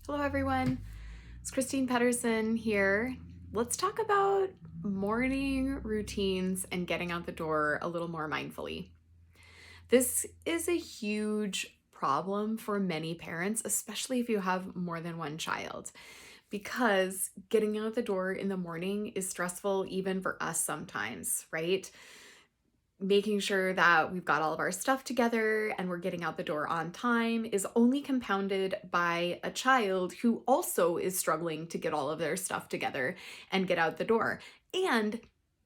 Hello, everyone. It's Christine Pedersen here. Let's talk about morning routines and getting out the door a little more mindfully. This is a huge problem for many parents, especially if you have more than one child, because getting out the door in the morning is stressful even for us sometimes, right? Making sure that we've got all of our stuff together and we're getting out the door on time is only compounded by a child who also is struggling to get all of their stuff together and get out the door. And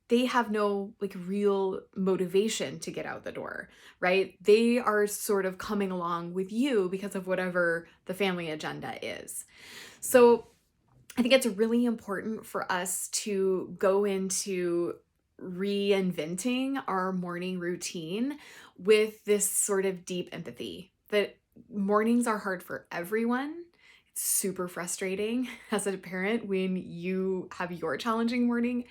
they have no real motivation to get out the door, right? They are sort of coming along with you because of whatever the family agenda is. So I think it's really important for us to go into reinventing our morning routine with this sort of deep empathy that mornings are hard for everyone. It's super frustrating as a parent when you have your challenging morning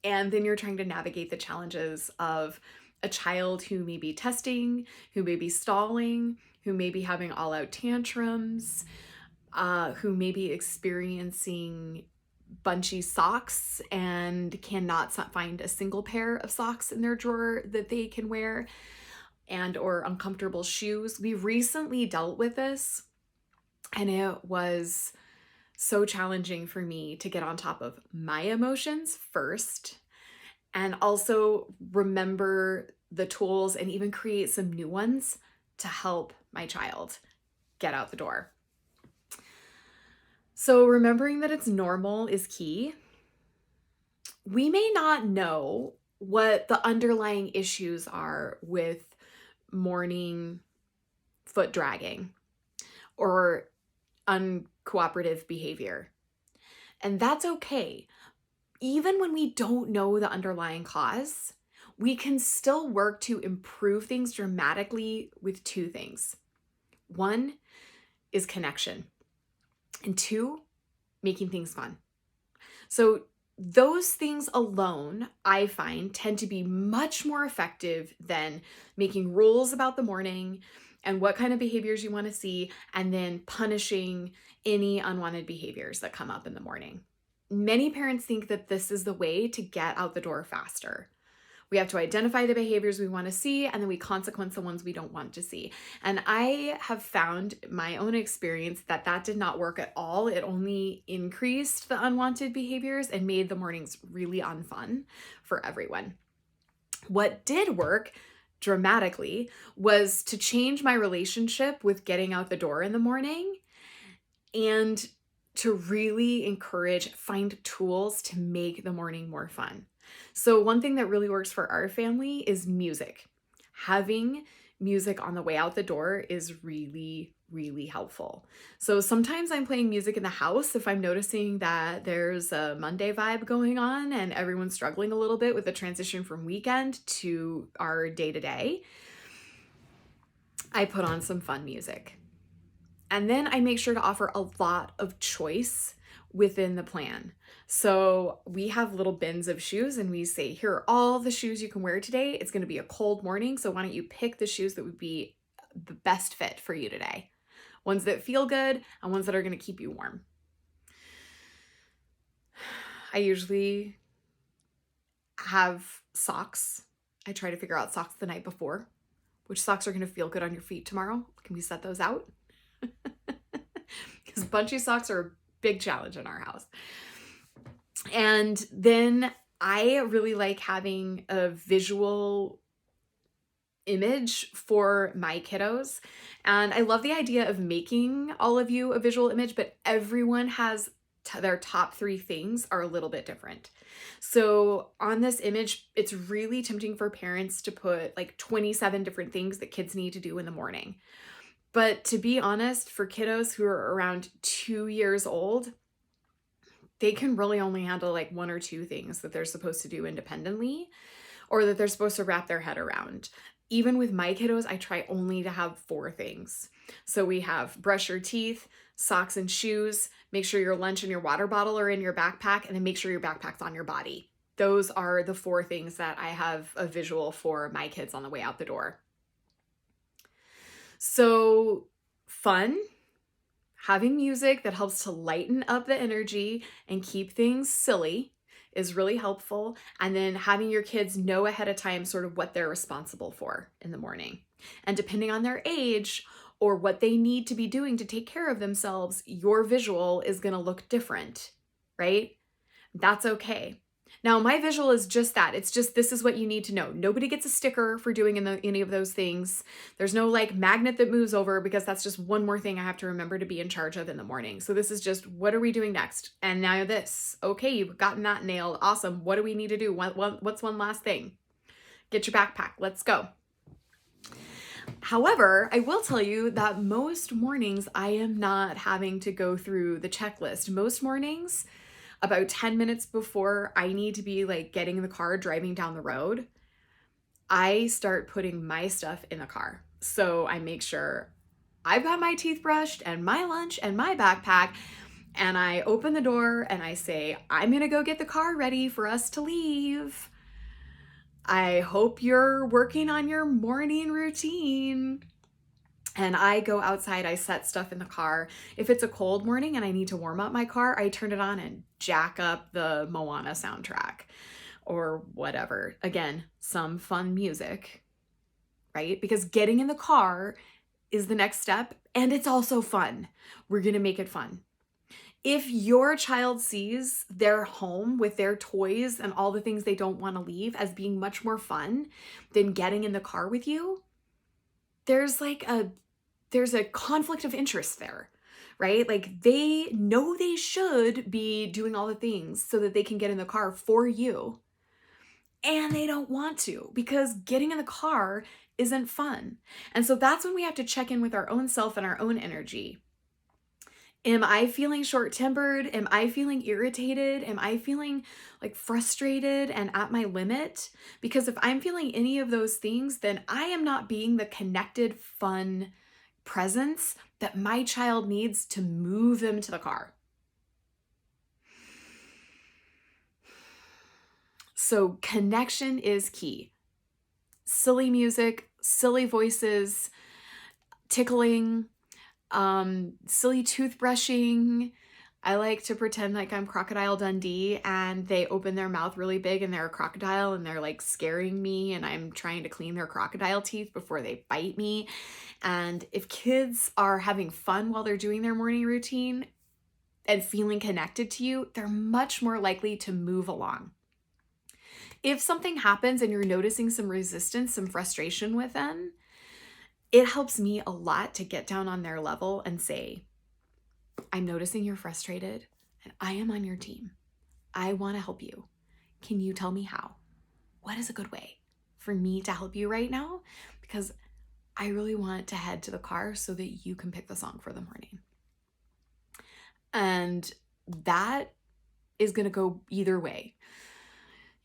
and then you're trying to navigate the challenges of a child who may be testing, who may be stalling, who may be having all out tantrums, who may be experiencing bunchy socks and cannot find a single pair of socks in their drawer that they can wear, and or uncomfortable shoes. We recently dealt with this and it was so challenging for me to get on top of my emotions first and also remember the tools and even create some new ones to help my child get out the door. So remembering that it's normal is key. We may not know what the underlying issues are with morning foot dragging or uncooperative behavior. And that's okay. Even when we don't know the underlying cause, we can still work to improve things dramatically with two things. One is connection, and two, making things fun. So those things alone, I find, tend to be much more effective than making rules about the morning and what kind of behaviors you want to see, and then punishing any unwanted behaviors that come up in the morning. Many parents think that this is the way to get out the door faster. We have to identify the behaviors we want to see, and then we consequence the ones we don't want to see. And I have found my own experience that that did not work at all. It only increased the unwanted behaviors and made the mornings really unfun for everyone. What did work dramatically was to change my relationship with getting out the door in the morning and to really find tools to make the morning more fun. So one thing that really works for our family is music. Having music on the way out the door is really, really helpful. So sometimes I'm playing music in the house if I'm noticing that there's a Monday vibe going on and everyone's struggling a little bit with the transition from weekend to our day to day. I put on some fun music. And then I make sure to offer a lot of choice within the plan. So we have little bins of shoes and we say, here are all the shoes you can wear today. It's going to be a cold morning. So why don't you pick the shoes that would be the best fit for you today? Ones that feel good and ones that are going to keep you warm. I usually have socks. I try to figure out socks the night before. Which socks are going to feel good on your feet tomorrow? Can we set those out? Because bunchy socks are a big challenge in our house. And then I really like having a visual image for my kiddos. And I love the idea of making all of you a visual image, but everyone has their top three things are a little bit different. So on this image, it's really tempting for parents to put like 27 different things that kids need to do in the morning. But to be honest, for kiddos who are around 2 years old, they can really only handle like one or two things that they're supposed to do independently or that they're supposed to wrap their head around. Even with my kiddos, I try only to have 4 things. So we have brush your teeth, socks and shoes, make sure your lunch and your water bottle are in your backpack, and then make sure your backpack's on your body. Those are the 4 things that I have a visual for my kids on the way out the door. So fun, Having music that helps to lighten up the energy and keep things silly is really helpful. And then having your kids know ahead of time sort of what they're responsible for in the morning. And depending on their age or what they need to be doing to take care of themselves, your visual is going to look different, right? That's okay. Now, my visual is just that. It's just, this is what you need to know. Nobody gets a sticker for doing any of those things. There's no like magnet that moves over, because that's just one more thing I have to remember to be in charge of in the morning. So this is just, what are we doing next? And now this. Okay, you've gotten that nailed. Awesome. What do we need to do? What's one last thing? Get your backpack. Let's go. However, I will tell you that most mornings I am not having to go through the checklist. Most mornings, about 10 minutes before I need to be like getting in the car, driving down the road, I start putting my stuff in the car. So I make sure I've got my teeth brushed and my lunch and my backpack, and I open the door and I say, I'm gonna go get the car ready for us to leave. I hope you're working on your morning routine. And I go outside, I set stuff in the car. If it's a cold morning and I need to warm up my car, I turn it on and jack up the Moana soundtrack or whatever. Again, some fun music, right? Because getting in the car is the next step, and it's also fun. We're gonna make it fun. If your child sees their home with their toys and all the things they don't want to leave as being much more fun than getting in the car with you, there's a conflict of interest there, right? Like, they know they should be doing all the things so that they can get in the car for you, and they don't want to, because getting in the car isn't fun. And so that's when we have to check in with our own self and our own energy. Am I feeling short-tempered? Am I feeling irritated? Am I feeling like frustrated and at my limit? Because if I'm feeling any of those things, then I am not being the connected, fun presence that my child needs to move them to the car. So connection is key. Silly music, silly voices, tickling, silly toothbrushing. I like to pretend like I'm Crocodile Dundee and they open their mouth really big and they're a crocodile and they're like scaring me, and I'm trying to clean their crocodile teeth before they bite me. And if kids are having fun while they're doing their morning routine and feeling connected to you, they're much more likely to move along. If something happens and you're noticing some resistance, some frustration with them, it helps me a lot to get down on their level and say, I'm noticing you're frustrated and I am on your team. I want to help you. Can you tell me how? What is a good way for me to help you right now? Because I really want to head to the car so that you can pick the song for the morning. And that is going to go either way.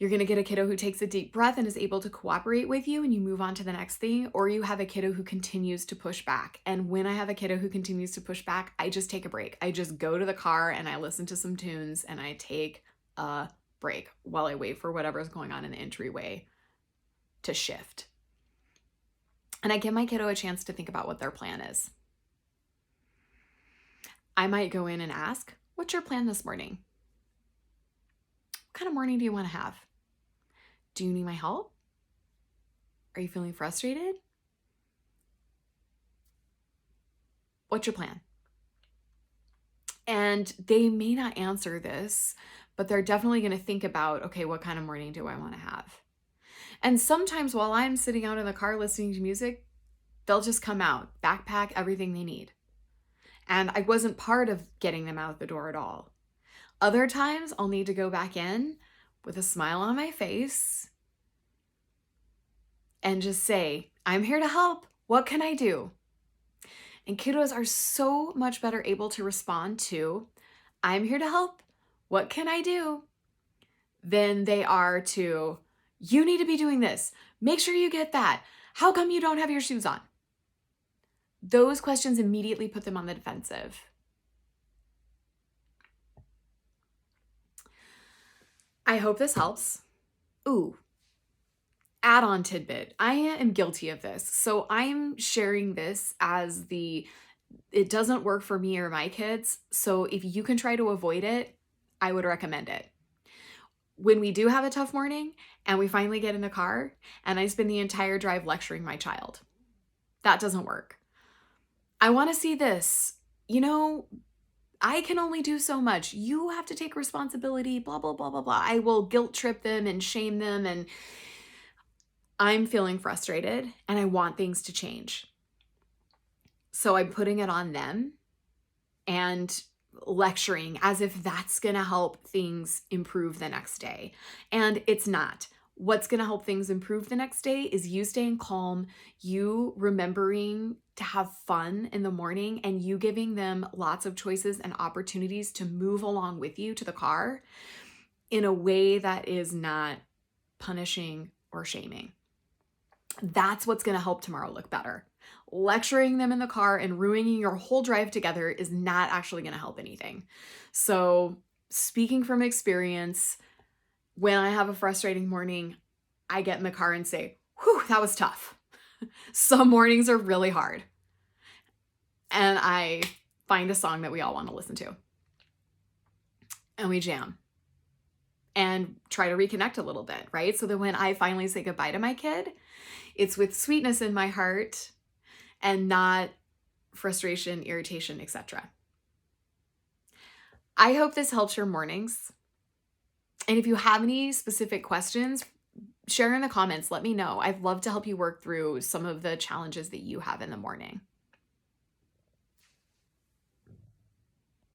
You're going to get a kiddo who takes a deep breath and is able to cooperate with you, and you move on to the next thing, or you have a kiddo who continues to push back. And when I have a kiddo who continues to push back, I just take a break. I just go to the car and I listen to some tunes and I take a break while I wait for whatever's going on in the entryway to shift. And I give my kiddo a chance to think about what their plan is. I might go in and ask, what's your plan this morning? What kind of morning do you want to have? Do you need my help? Are you feeling frustrated? What's your plan? And they may not answer this, but they're definitely going to think about, okay, what kind of morning do I want to have? And sometimes while I'm sitting out in the car listening to music, they'll just come out, backpack everything they need. And I wasn't part of getting them out the door at all. Other times I'll need to go back in with a smile on my face and just say, I'm here to help. What can I do? And kiddos are so much better able to respond to, I'm here to help. What can I do? Than they are to, you need to be doing this. Make sure you get that. How come you don't have your shoes on? Those questions immediately put them on the defensive. I hope this helps. Ooh, add-on tidbit. I am guilty of this. So I'm sharing this as the It doesn't work for me or my kids. So if you can try to avoid it, I would recommend it. When we do have a tough morning and we finally get in the car and I spend the entire drive lecturing my child, that doesn't work. I want to see this. You know, I can only do so much. You have to take responsibility, blah, blah, blah, blah, blah. I will guilt trip them and shame them. And I'm feeling frustrated and I want things to change. So I'm putting it on them and lecturing as if that's going to help things improve the next day. And it's not. What's going to help things improve the next day is you staying calm, you remembering to have fun in the morning, and you giving them lots of choices and opportunities to move along with you to the car in a way that is not punishing or shaming. That's what's going to help tomorrow look better. Lecturing them in the car and ruining your whole drive together is not actually going to help anything. So, speaking from experience, when I have a frustrating morning, I get in the car and say, whew, that was tough. Some mornings are really hard. And I find a song that we all want to listen to. And we jam and try to reconnect a little bit, right? So that when I finally say goodbye to my kid, it's with sweetness in my heart and not frustration, irritation, etc. I hope this helps your mornings. And if you have any specific questions, share in the comments. Let me know. I'd love to help you work through some of the challenges that you have in the morning.